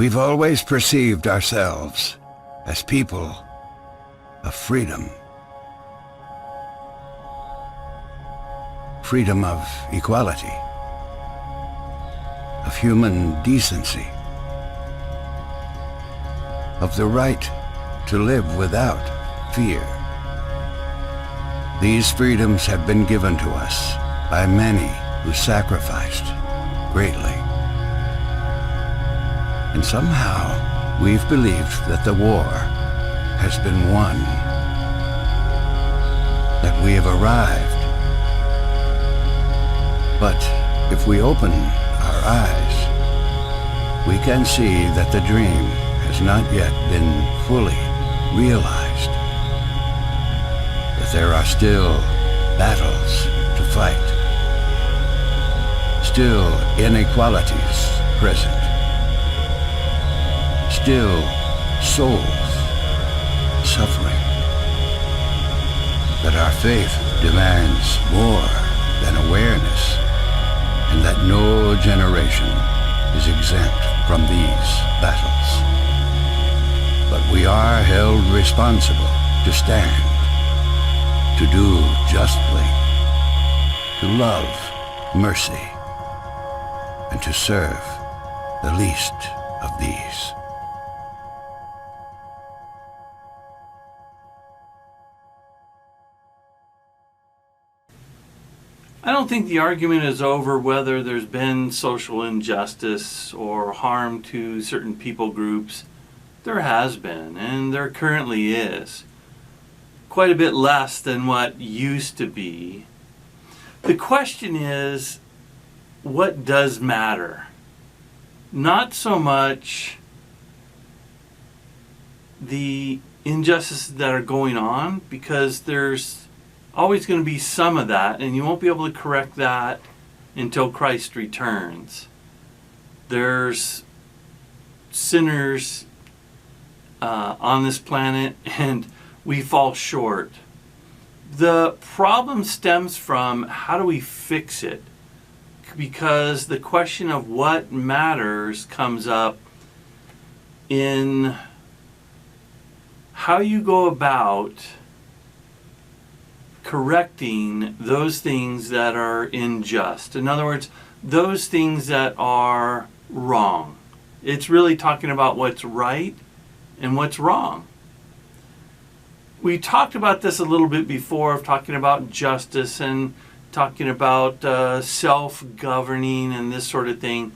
We've always perceived ourselves as people of freedom. Freedom of equality, of human decency, of the right to live without fear. These freedoms have been given to us by many who sacrificed greatly. And somehow we've believed that the war has been won, that we have arrived. But if we open our eyes, we can see that the dream has not yet been fully realized, that there are still battles to fight, still inequalities present, still souls suffering, that our faith demands more than awareness, and that no generation is exempt from these battles. But we are held responsible to stand, to do justly, to love mercy, and to serve the least of these. I don't think the argument is over whether there's been social injustice or harm to certain people groups. There has been, and there currently is. Quite a bit less than what used to be. The question is, what does matter? Not so much the injustices that are going on, because there's always going to be some of that, and you won't be able to correct that until Christ returns. There's sinners on this planet, and we fall short. The problem stems from, how do we fix it? Because the question of what matters comes up in how you go about correcting those things that are unjust. In other words, those things that are wrong. It's really talking about what's right and what's wrong. We talked about this a little bit before, of talking about justice and talking about self-governing and this sort of thing.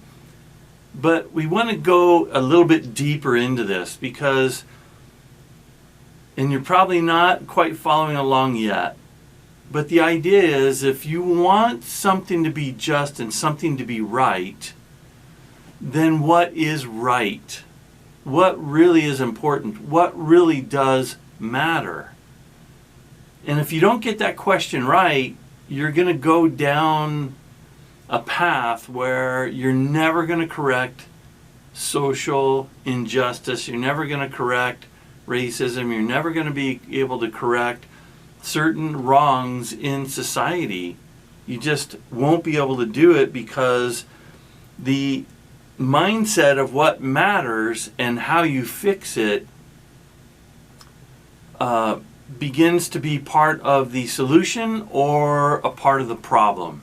But we want to go a little bit deeper into this, because, and you're probably not quite following along yet, but the idea is, if you want something to be just and something to be right, then what is right? What really is important? What really does matter? And if you don't get that question right, you're going to go down a path where you're never going to correct social injustice. You're never going to correct racism. You're never going to be able to correct certain wrongs in society. You just won't be able to do it, because the mindset of what matters and how you fix it begins to be part of the solution or a part of the problem.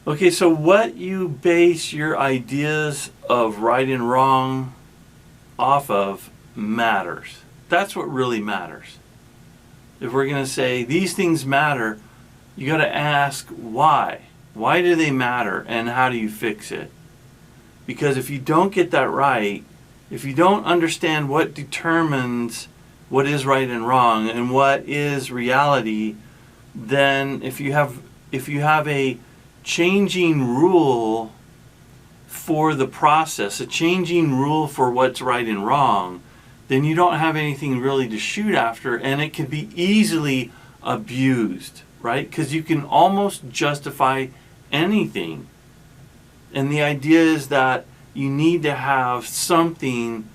Okay, so what you base your ideas of right and wrong off of matters. That's what really matters. If we're going to say these things matter, you got to ask why. Why do they matter, and how do you fix it? Because if you don't get that right, if you don't understand what determines what is right and wrong and what is reality, then if you have a changing rule for the process, a changing rule for what's right and wrong, then you don't have anything really to shoot after, and it can be easily abused, right? Because you can almost justify anything. And the idea is that you need to have something,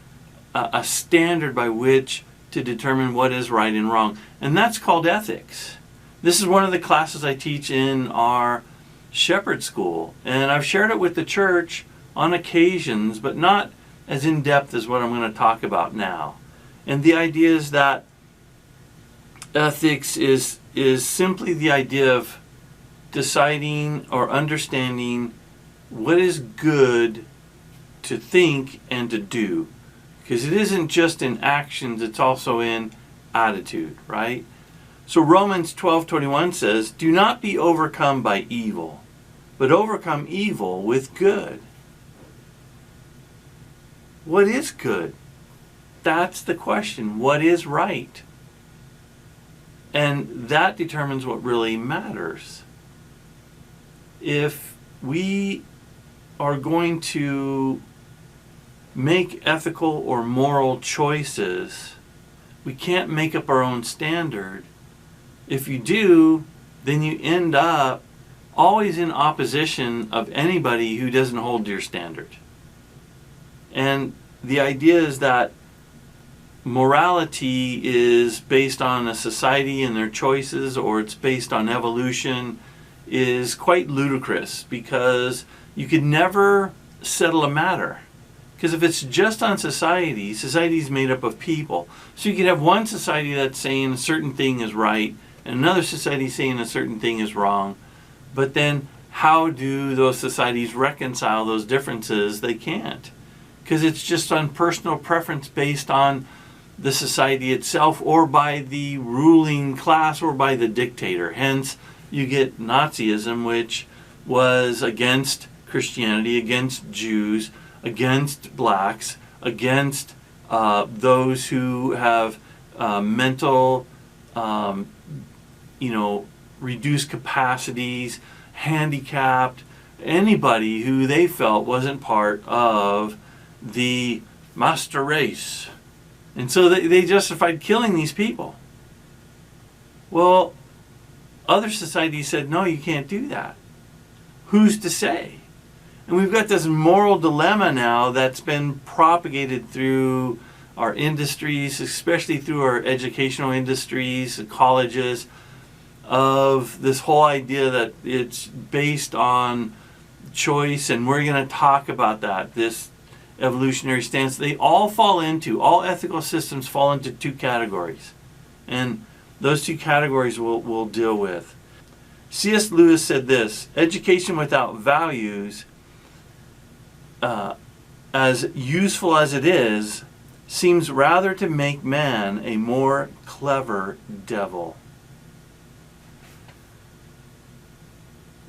a standard by which to determine what is right and wrong. And that's called ethics. This is one of the classes I teach in our shepherd school. And I've shared it with the church on occasions, but not as in-depth as what I'm going to talk about now. And the idea is that ethics is simply the idea of deciding or understanding what is good to think and to do. Because it isn't just in actions, it's also in attitude, right? So Romans 12:21 says, "Do not be overcome by evil, but overcome evil with good." What is good? That's the question. What is right? And that determines what really matters. If we are going to make ethical or moral choices, we can't make up our own standard. If you do, then you end up always in opposition of anybody who doesn't hold to your standard. And the idea is that morality is based on a society and their choices, or it's based on evolution, is quite ludicrous, because you could never settle a matter. Because if it's just on society, society is made up of people. So you could have one society that's saying a certain thing is right, and another society saying a certain thing is wrong. But then how do those societies reconcile those differences? They can't. Because it's just on personal preference based on the society itself, or by the ruling class, or by the dictator. Hence, you get Nazism, which was against Christianity, against Jews, against blacks, against those who have mental, reduced capacities, handicapped, anybody who they felt wasn't part of the master race. And so they justified killing these people. Well, other societies said, no, you can't do that. Who's to say? And we've got this moral dilemma now that's been propagated through our industries, especially through our educational industries, colleges, of this whole idea that it's based on choice, and we're going to talk about that, this evolutionary stance. They all ethical systems fall into two categories. And those two categories we'll deal with. C.S. Lewis said this: education without values, as useful as it is, seems rather to make man a more clever devil.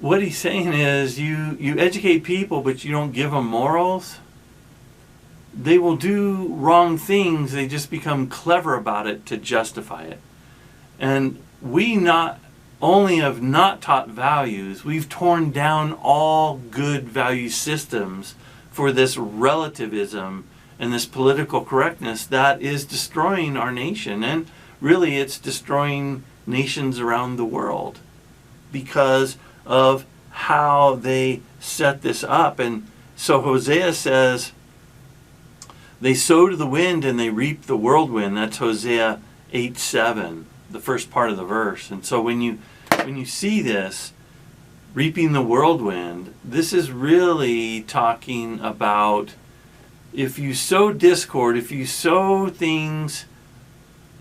What he's saying is, you educate people, but you don't give them morals. They will do wrong things, they just become clever about it to justify it. And we not only have not taught values, we've torn down all good value systems for this relativism and this political correctness that is destroying our nation. And really, it's destroying nations around the world because of how they set this up. And so Hosea says, they sow to the wind and they reap the whirlwind. That's Hosea 8:7, the first part of the verse. And so when you see this, reaping the whirlwind, this is really talking about, if you sow discord, if you sow things,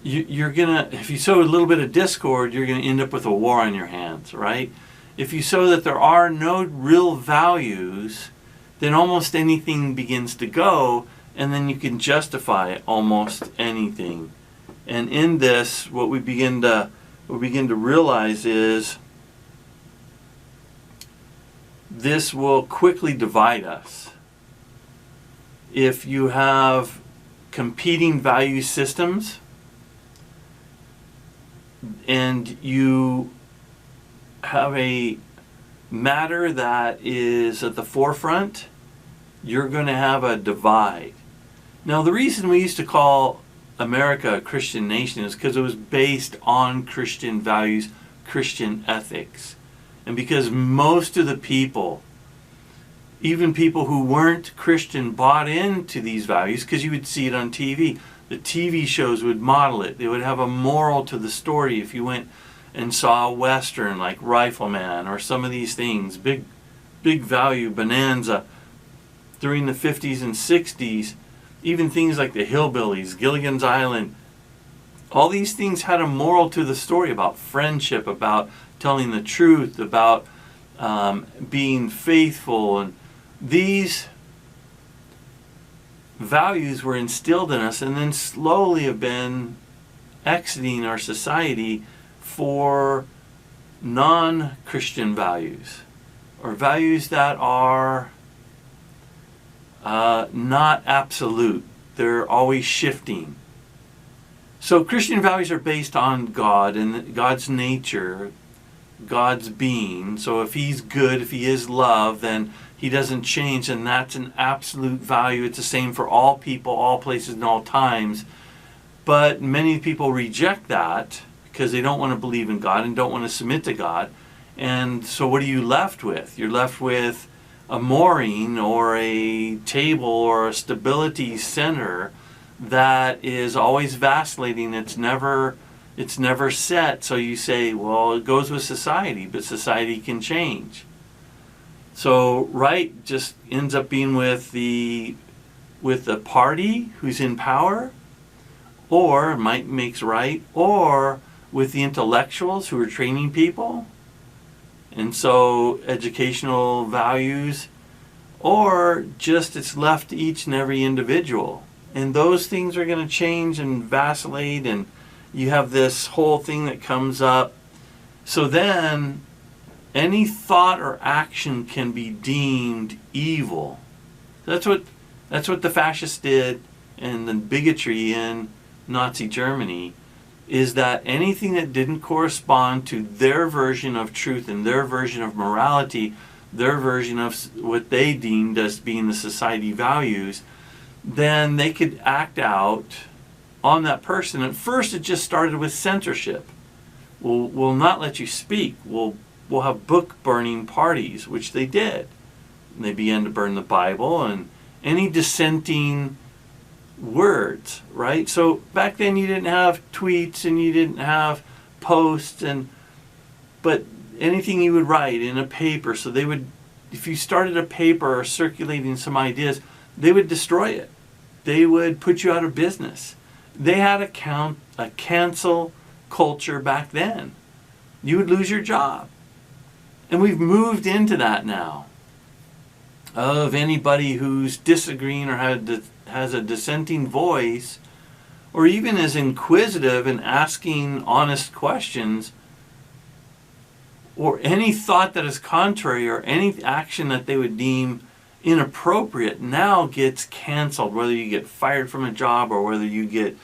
if you sow a little bit of discord, you're gonna end up with a war on your hands, right? If you sow that there are no real values, then almost anything begins to go, and then you can justify almost anything. And in this, what we begin to realize is this will quickly divide us. If you have competing value systems and you have a matter that is at the forefront, you're going to have a divide. Now, the reason we used to call America a Christian nation is because it was based on Christian values, Christian ethics. And because most of the people, even people who weren't Christian, bought into these values, because you would see it on TV. The TV shows would model it. They would have a moral to the story. If you went and saw a Western like Rifleman or some of these things, big value, Bonanza, during the 50s and 60s, even things like the Hillbillies, Gilligan's Island, all these things had a moral to the story about friendship, about telling the truth, about being faithful. And these values were instilled in us and then slowly have been exiting our society for non-Christian values, or values that are not absolute. They're always shifting. So Christian values are based on God and God's nature, God's being. So if He's good, if He is love, then He doesn't change, and that's an absolute value. It's the same for all people, all places, and all times. But many people reject that because they don't want to believe in God and don't want to submit to God. And so what are you left with? You're left with a mooring or a table or a stability center that is always vacillating. It's never set. So you say, well, it goes with society, but society can change. So right just ends up being with the party who's in power, or might makes right, or with the intellectuals who are training people. And so educational values, or just it's left to each and every individual. And those things are going to change and vacillate, and you have this whole thing that comes up. So then any thought or action can be deemed evil. That's what the fascists did, and the bigotry in Nazi Germany, is that anything that didn't correspond to their version of truth and their version of morality, their version of what they deemed as being the society values, then they could act out on that person. At first it just started with censorship. We'll not let you speak. We'll have book burning parties, which they did. And they began to burn the Bible and any dissenting words, right? So back then you didn't have tweets and you didn't have posts, but anything you would write in a paper, so they would, if you started a paper or circulating some ideas, they would destroy it. They would put you out of business. They had a cancel culture back then. You would lose your job. And we've moved into that now, of anybody who's disagreeing or has a dissenting voice, or even is inquisitive and asking honest questions, or any thought that is contrary, or any action that they would deem inappropriate, now gets canceled. Whether you get fired from a job, or whether you get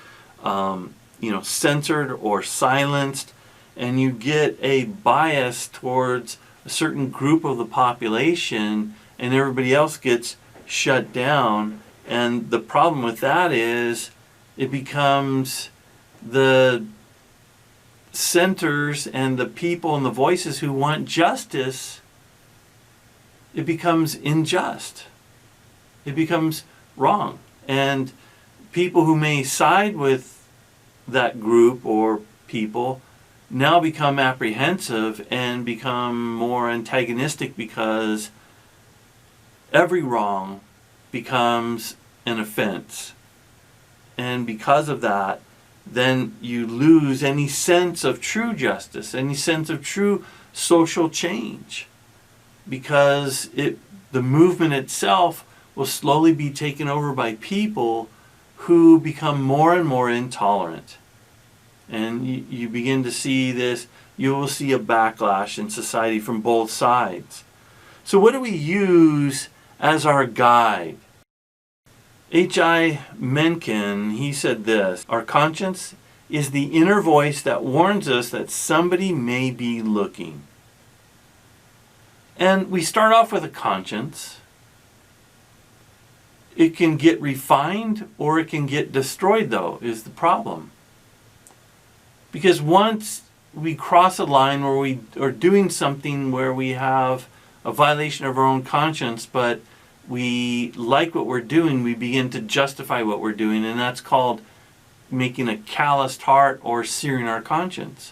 censored or silenced, and you get a bias towards a certain group of the population, and everybody else gets shut down. And the problem with that is it becomes the centers and the people and the voices who want justice, it becomes unjust. It becomes wrong. And people who may side with that group or people now become apprehensive and become more antagonistic, because every wrong becomes an offense. And because of that, then you lose any sense of true justice, any sense of true social change, because the movement itself will slowly be taken over by people who become more and more intolerant. And you begin to see this, you will see a backlash in society from both sides. So what do we use as our guide? H.I. Mencken, he said this: our conscience is the inner voice that warns us that somebody may be looking. And we start off with a conscience. It can get refined or it can get destroyed, though, is the problem. Because once we cross a line where we are doing something where we have a violation of our own conscience, but we like what we're doing, we begin to justify what we're doing, and that's called making a calloused heart or searing our conscience.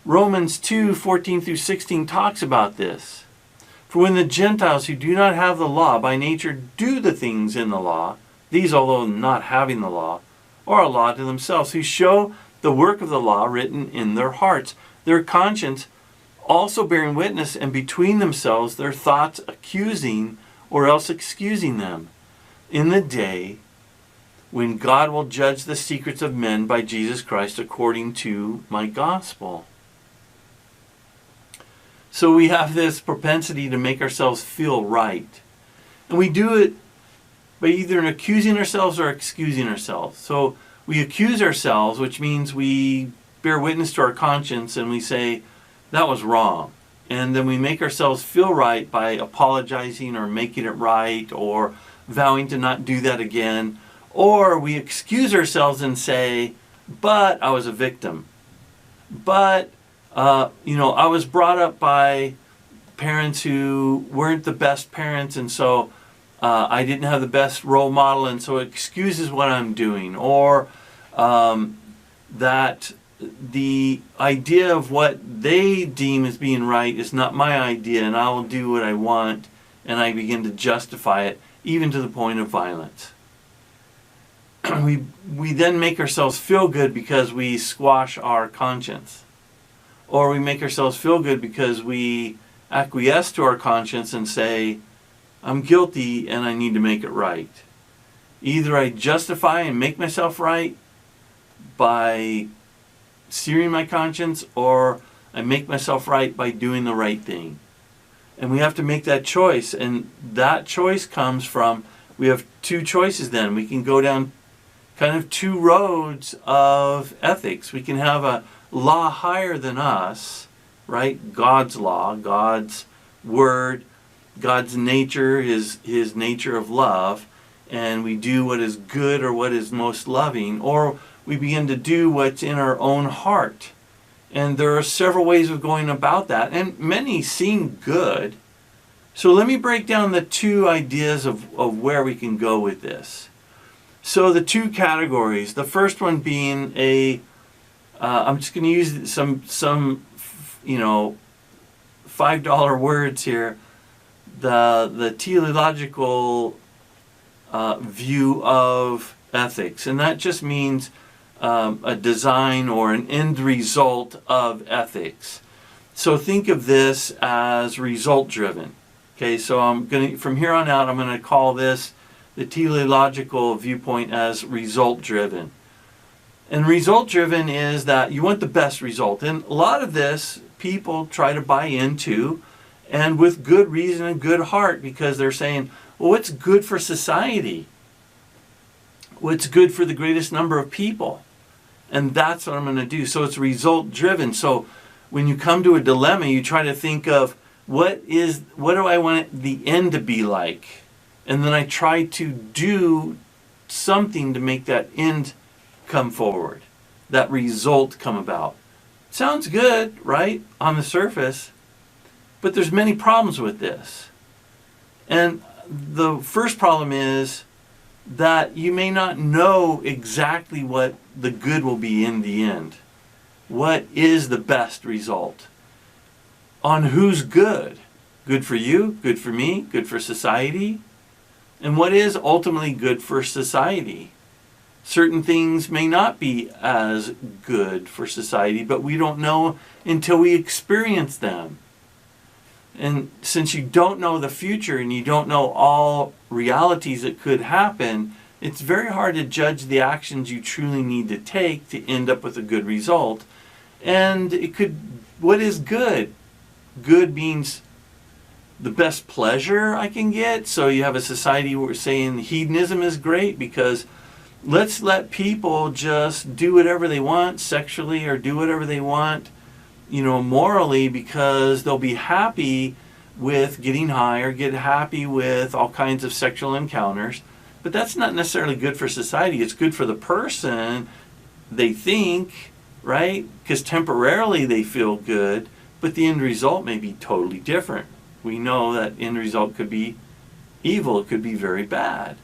Romans 2:14-16 talks about this. For when the Gentiles who do not have the law by nature do the things in the law, These, although not having the law, are a law to themselves, who show the work of the law written in their hearts, their conscience also bearing witness, and between themselves their thoughts accusing or else excusing them, in the day when God will judge the secrets of men by Jesus Christ according to my gospel. So we have this propensity to make ourselves feel right. And we do it by either accusing ourselves or excusing ourselves. So we accuse ourselves, which means we bear witness to our conscience and we say, that was wrong. And then we make ourselves feel right by apologizing or making it right or vowing to not do that again. Or we excuse ourselves and say, but I was a victim. But, I was brought up by parents who weren't the best parents, and so I didn't have the best role model, and so it excuses what I'm doing. Or that the idea of what they deem as being right is not my idea, and I will do what I want, and I begin to justify it, even to the point of violence. We then make ourselves feel good because we squash our conscience. Or we make ourselves feel good because we acquiesce to our conscience and say, I'm guilty and I need to make it right. Either I justify and make myself right by searing my conscience, or I make myself right by doing the right thing. And we have to make that choice, and that choice comes from, we have two choices then. We can go down kind of two roads of ethics. We can have a law higher than us, right? God's law, God's word, God's nature, his nature of love, and we do what is good or what is most loving, or we begin to do what's in our own heart. And there are several ways of going about that, and many seem good. So let me break down the two ideas of where we can go with this. So the two categories, the first one being I'm just going to use some $5 words here, the teleological view of ethics, and that just means a design or an end result of ethics. So think of this as result driven. Okay, so from here on out, I'm going to call this the teleological viewpoint as result driven. And result driven is that you want the best result. And a lot of this people try to buy into, and with good reason and good heart, because they're saying, well, what's good for society? What's good for the greatest number of people? And that's what I'm going to do. So it's result driven. So when you come to a dilemma, you try to think of what do I want the end to be like? And then I try to do something to make that end come forward, that result come about. Sounds good, right, on the surface, but there's many problems with this. And the first problem is that you may not know exactly what the good will be in the end. What is the best result? On who's good? Good for you, good for me, good for society? And what is ultimately good for society? Certain things may not be as good for society, but we don't know until we experience them. And since you don't know the future and you don't know all realities that could happen, it's very hard to judge the actions you truly need to take to end up with a good result. And what is good? Good means the best pleasure I can get. So you have a society where we're saying hedonism is great because let's let people just do whatever they want sexually or do whatever they want, morally, because they'll be happy with getting high or get happy with all kinds of sexual encounters. But that's not necessarily good for society. It's good for the person, they think, right? Because temporarily they feel good, but the end result may be totally different. We know that end result could be evil. It could be very bad.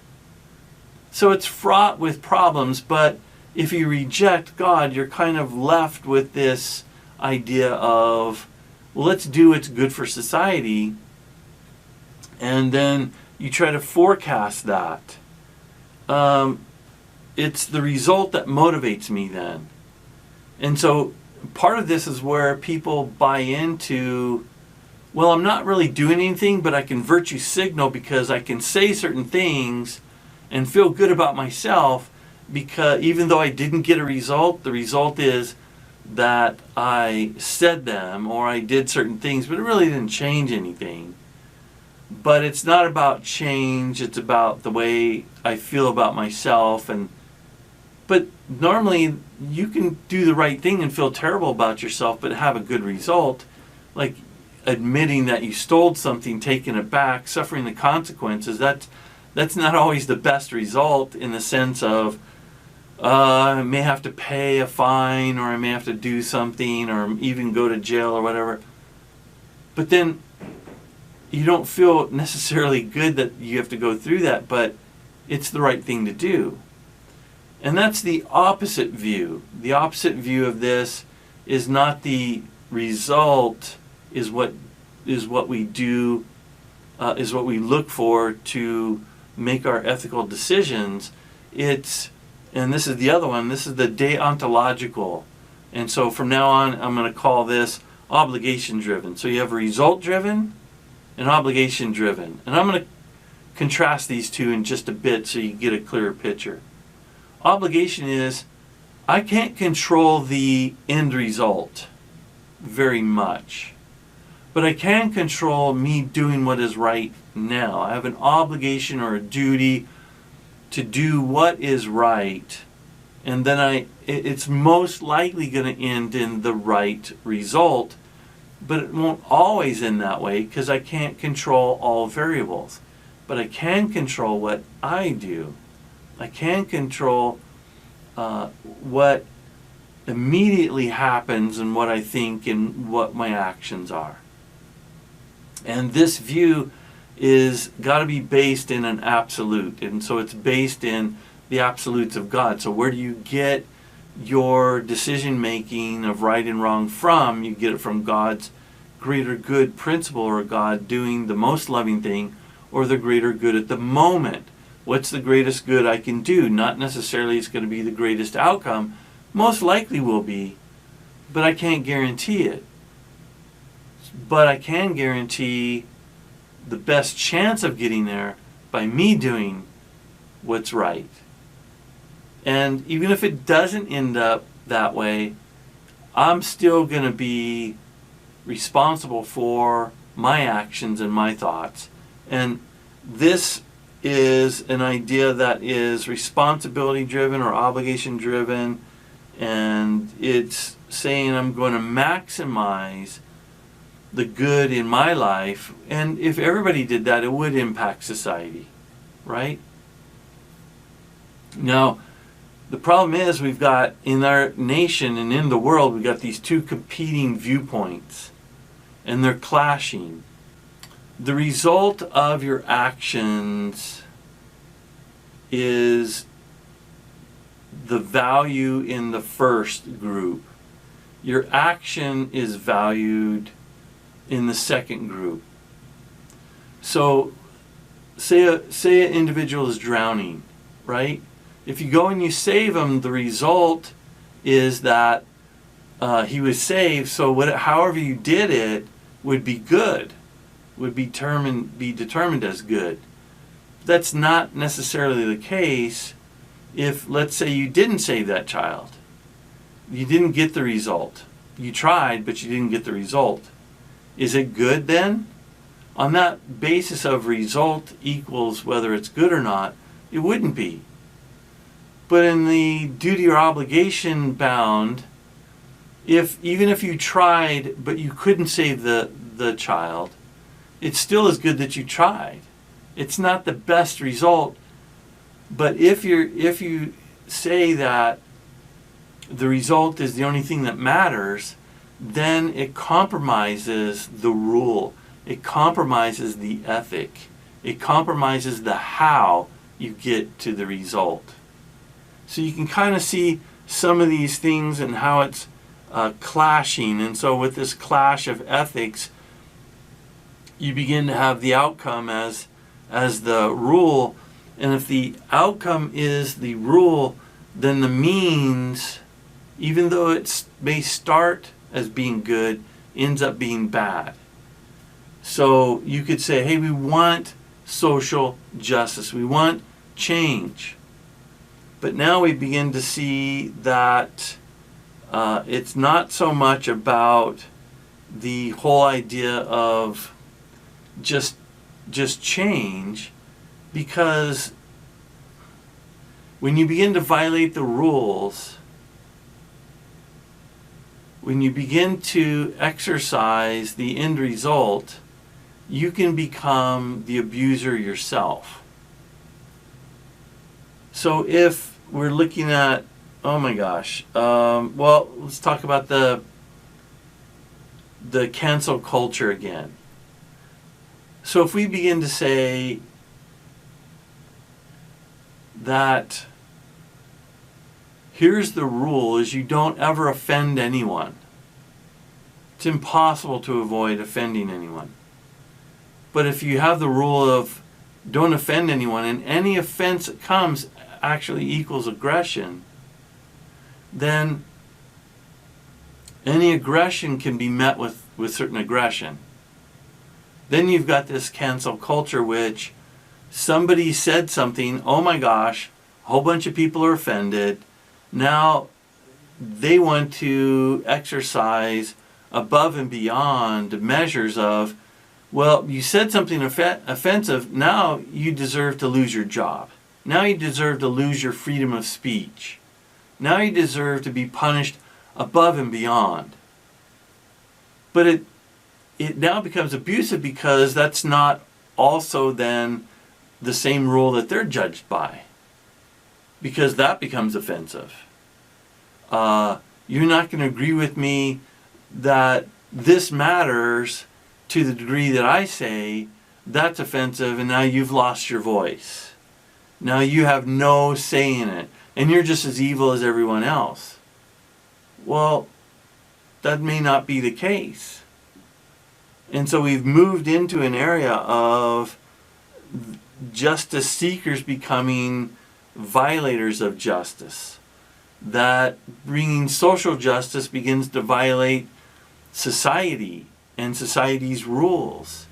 So it's fraught with problems, but if you reject God, you're kind of left with this idea of, well, let's do what's good for society, and then you try to forecast that. it's the result that motivates me then. And so part of this is where people buy into, well, I'm not really doing anything, but I can virtue signal because I can say certain things and feel good about myself, because even though I didn't get a result, the result is that I said them or I did certain things, but it really didn't change anything. But it's not about change, it's about the way I feel about myself. But normally you can do the right thing and feel terrible about yourself but have a good result, like admitting that you stole something, taking it back, suffering the consequences. That's not always the best result, in the sense of I may have to pay a fine, or I may have to do something, or even go to jail or whatever. But then you don't feel necessarily good that you have to go through that, but it's the right thing to do. And that's the opposite view. The opposite view of this is not the result is what we do, is what we look for to make our ethical decisions. And this is the other one, this is the deontological. And so from now on, I'm going to call this obligation driven. So you have result driven and obligation driven. And I'm going to contrast these two in just a bit so you get a clearer picture. Obligation is, I can't control the end result very much, but I can control me doing what is right now. I have an obligation or a duty to do what is right, and then it's most likely going to end in the right result, but it won't always end that way because I can't control all variables. But I can control what I do. I can control what immediately happens and what I think and what my actions are. And this view is got to be based in an absolute. And so it's based in the absolutes of God. So where do you get your decision making of right and wrong from? You get it from God's greater good principle, or God doing the most loving thing, or the greater good at the moment. What's the greatest good I can do? Not necessarily it's going to be the greatest outcome. Most likely will be, but I can't guarantee it. But I can guarantee the best chance of getting there by me doing what's right. And even if it doesn't end up that way, I'm still going to be responsible for my actions and my thoughts. And this is an idea that is responsibility driven or obligation driven, and it's saying I'm going to maximize the good in my life. And if everybody did that, it would impact society, right? Now, the problem is we've got in our nation and in the world, we've got these two competing viewpoints, and they're clashing. The result of your actions is the value in the first group. Your action is valued in the second group. So say an individual is drowning, right? If you go and you save him, the result is that he was saved. So however you did it would be good, would be determined as good. That's not necessarily the case if, let's say, you didn't save that child. You didn't get the result. You tried, but you didn't get the result. Is it good then? On that basis of result equals whether it's good or not, it wouldn't be. But in the duty or obligation bound, even if you tried but you couldn't save the child, it still is good that you tried. It's not the best result, but if you say that the result is the only thing that matters, then it compromises the rule. It compromises the ethic. It compromises the how you get to the result. So you can kind of see some of these things and how it's clashing. And so with this clash of ethics, you begin to have the outcome as the rule. And if the outcome is the rule, then the means, even though it may start as being good, ends up being bad. So you could say, hey, we want social justice. We want change. But now we begin to see that it's not so much about the whole idea of just change, because when you begin to violate the rules, when you begin to exercise the end result, you can become the abuser yourself. So if we're looking at, oh my gosh, well, let's talk about the cancel culture again. So if we begin to say that here's the rule, is you don't ever offend anyone. It's impossible to avoid offending anyone. But if you have the rule of don't offend anyone, and any offense that comes actually equals aggression, then any aggression can be met with certain aggression. Then you've got this cancel culture, which somebody said something, oh my gosh, a whole bunch of people are offended. Now they want to exercise above and beyond measures of, well, you said something offensive, now you deserve to lose your job. Now you deserve to lose your freedom of speech. Now you deserve to be punished above and beyond. But it now becomes abusive, because that's not also then the same rule that they're judged by, because that becomes offensive. You're not going to agree with me that this matters to the degree that I say, that's offensive, and now you've lost your voice. Now you have no say in it, and you're just as evil as everyone else. Well, that may not be the case. And so we've moved into an area of justice seekers becoming violators of justice. That bringing social justice begins to violate society and society's rules,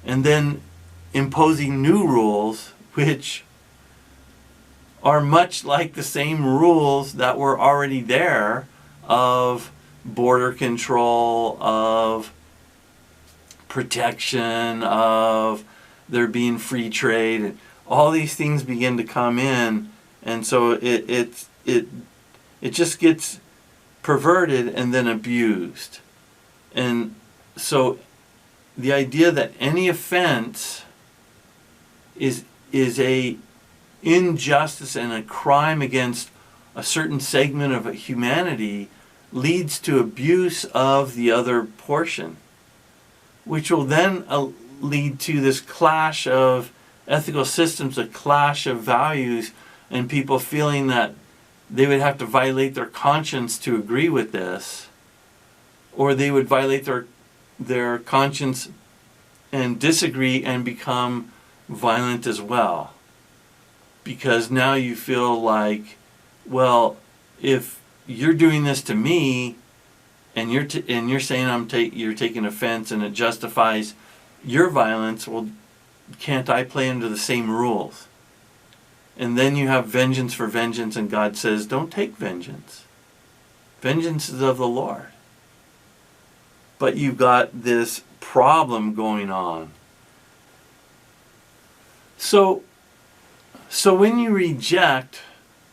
and then imposing new rules which are much like the same rules that were already there, of border control, of protection, of there being free trade, and all these things begin to come in, and so it just gets perverted and then abused. And so the idea that any offense is a injustice and a crime against a certain segment of humanity leads to abuse of the other portion, which will then lead to this clash of ethical systems, a clash of values, and people feeling that they would have to violate their conscience to agree with this, or they would violate their conscience and disagree and become violent as well. Because now you feel like, well, if you're doing this to me, and you're saying you're taking offense and it justifies your violence, well, can't I play under the same rules? And then you have vengeance for vengeance, and God says, don't take vengeance. Vengeance is of the Lord. But you've got this problem going on. So when you reject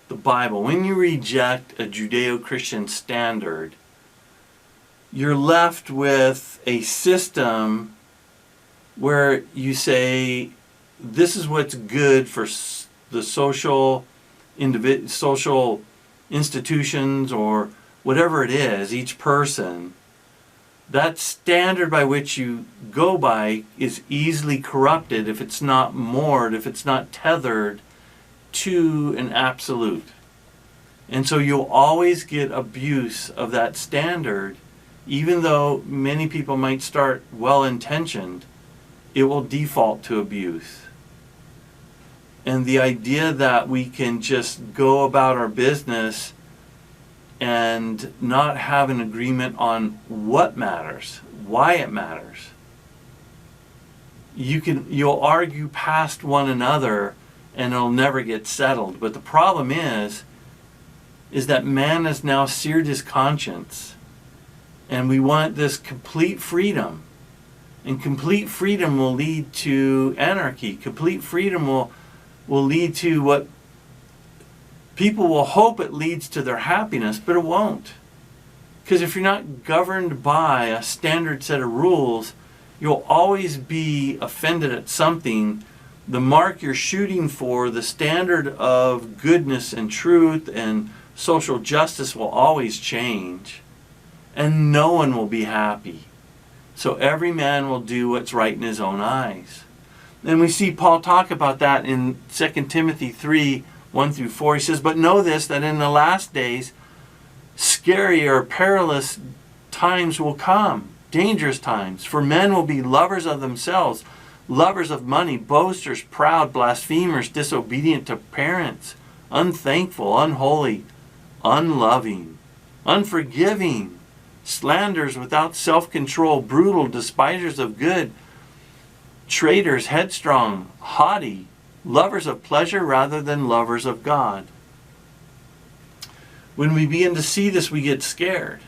the Bible, when you reject a Judeo-Christian standard, you're left with a system where you say, this is what's good for the social institutions, or whatever it is, each person. That standard by which you go by is easily corrupted if it's not moored, if it's not tethered to an absolute. And so you'll always get abuse of that standard, even though many people might start well-intentioned, it will default to abuse. And the idea that we can just go about our business and not have an agreement on what matters, why it matters. You'll argue past one another and it'll never get settled. But the problem is that man has now seared his conscience, and we want this complete freedom. And complete freedom will lead to anarchy. Complete freedom will lead to what people will hope it leads to their happiness, but it won't. Because if you're not governed by a standard set of rules, you'll always be offended at something. The mark you're shooting for, the standard of goodness and truth and social justice will always change. And no one will be happy. So every man will do what's right in his own eyes. And we see Paul talk about that in 2 Timothy 3, 1 through 4. He says, "But know this, that in the last days, scary or perilous times will come, dangerous times. For men will be lovers of themselves, lovers of money, boasters, proud, blasphemers, disobedient to parents, unthankful, unholy, unloving, unforgiving, slanderers, without self-control, brutal, despisers of good, traitors, headstrong, haughty, lovers of pleasure rather than lovers of God." When we begin to see this, we get scared.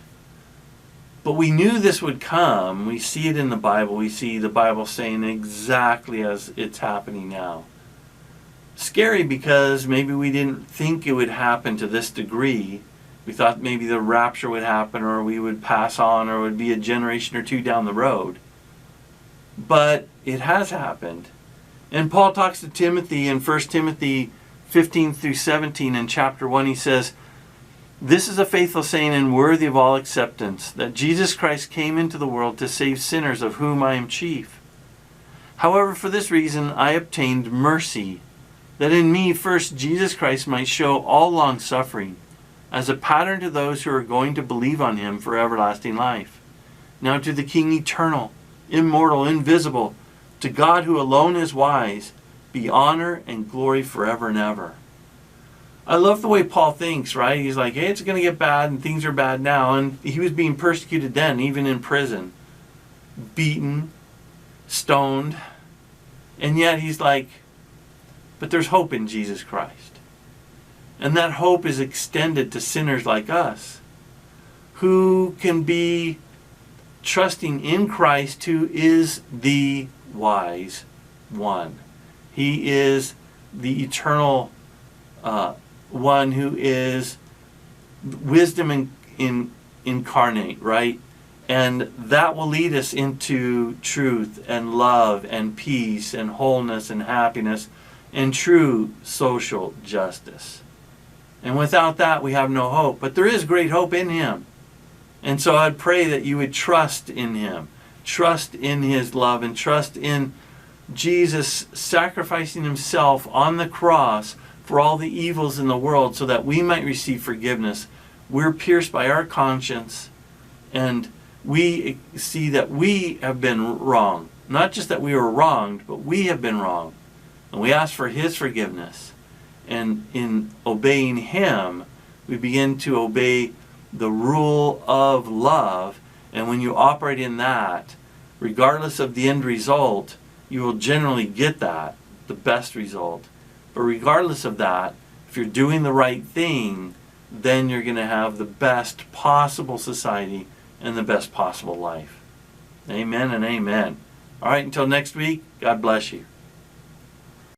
But we knew this would come. We see it in the Bible. We see the Bible saying exactly as it's happening now. Scary because maybe we didn't think it would happen to this degree. We thought maybe the rapture would happen, or we would pass on, or it would be a generation or two down the road. But it has happened. And Paul talks to Timothy in 1 Timothy 15 through 17 in chapter 1. He says, "This is a faithful saying and worthy of all acceptance, that Jesus Christ came into the world to save sinners, of whom I am chief. However, for this reason I obtained mercy, that in me first Jesus Christ might show all long suffering, as a pattern to those who are going to believe on him for everlasting life. Now to the King eternal, immortal, invisible, to God who alone is wise, be honor and glory forever and ever." I love the way Paul thinks, right? He's like, hey, it's going to get bad, and things are bad now. And he was being persecuted then, even in prison. Beaten, stoned. And yet he's like, but there's hope in Jesus Christ. And that hope is extended to sinners like us, who can be trusting in Christ, who is the wise one. He is the eternal one, who is wisdom incarnate, right? And that will lead us into truth and love and peace and wholeness and happiness and true social justice. And without that, we have no hope. But there is great hope in him. And so I'd pray that you would trust in him, trust in his love, and trust in Jesus sacrificing himself on the cross for all the evils in the world so that we might receive forgiveness. We're pierced by our conscience, and we see that we have been wrong. Not just that we were wronged, but we have been wrong. And we ask for his forgiveness. And in obeying him, we begin to obey the rule of love. And when you operate in that, regardless of the end result, you will generally get that, the best result. But regardless of that, if you're doing the right thing, then you're going to have the best possible society and the best possible life. Amen and amen. All right, until next week, God bless you.